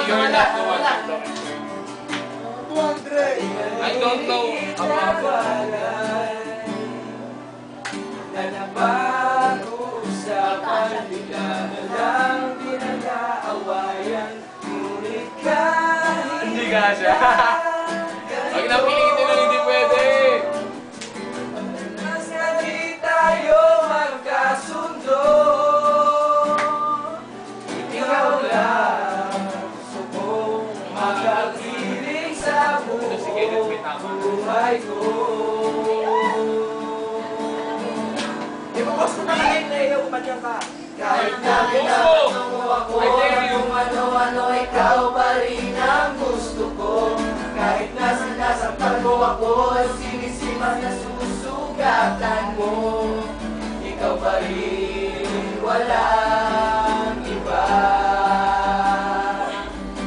You're not the one to talk. 200. I don't know about na napag-uusapan, bigla na lang pinag-aawayan, ngunit kahit hindi ka siya. Pag napilitin lang hindi pwede. basta di tayo magkasundo, ikaw lang gusto kong makagiling sa buhay ko. Gusto na kain na iyo, kumadyan ka. Kahit na ginagawa ako kung ano-ano, ikaw pa rin ang gusto ko. Kahit na sinasaktan mo ako, sinisimas na susugatan mo, ikaw pa rin, walang iba.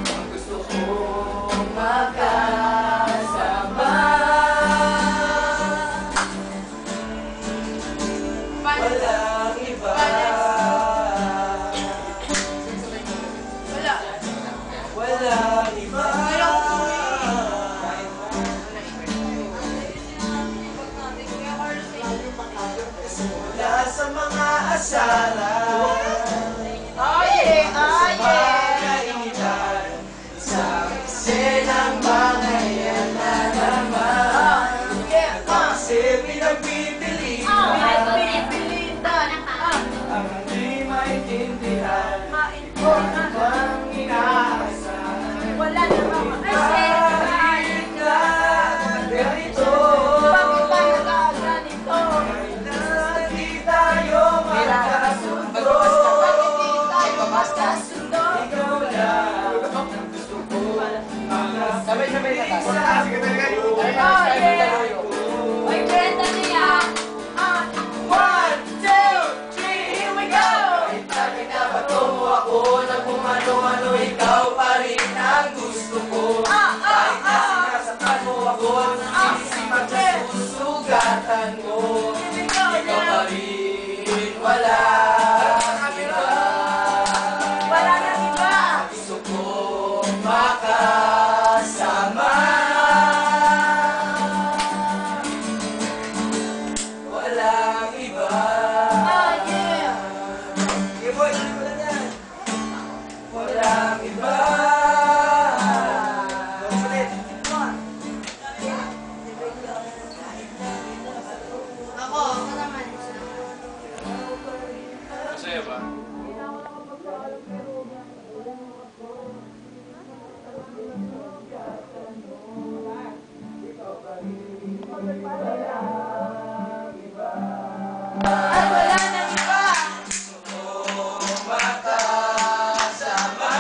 Ang gusto kong makasama, walang iba. Walang iba. Mula sa mga asaran, sa pagkainitan, isang eksenang bangayan na naman. Kasi pinagpipilitan ang hindi maintindihan kung anong inaasahan. Wala na mama. Kahit na ganito, kahit na di tayo magkasundo, ikaw lang gusto ko makapiling sa buhay ko. Ay, kwenta niya. 1, 2, 3, here we go! Kahit na binabato mo ako ng kung ano-ano, ikaw pa rin ang gusto ko. Kahit na sinasaktan mo ako ng sinisipat na susugatan mo, ikaw pa rin, walang iba. Wala na iba. Gusto kong makasama, walang iba. Sige boy, tuloy mo lang yan. Walang iba. Ulit. Ako naman. Masaya ba? Ay, wala na iba. Makasama,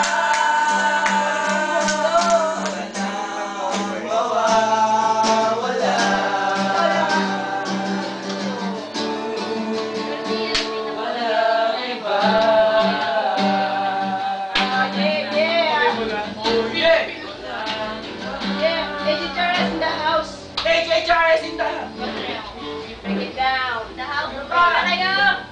walang mawawala. Walang iba. Yeah. Oh yeah! Yeah. AJ Charles in the house. AJ Charles in the Break it down. The house. Bro, na kayo.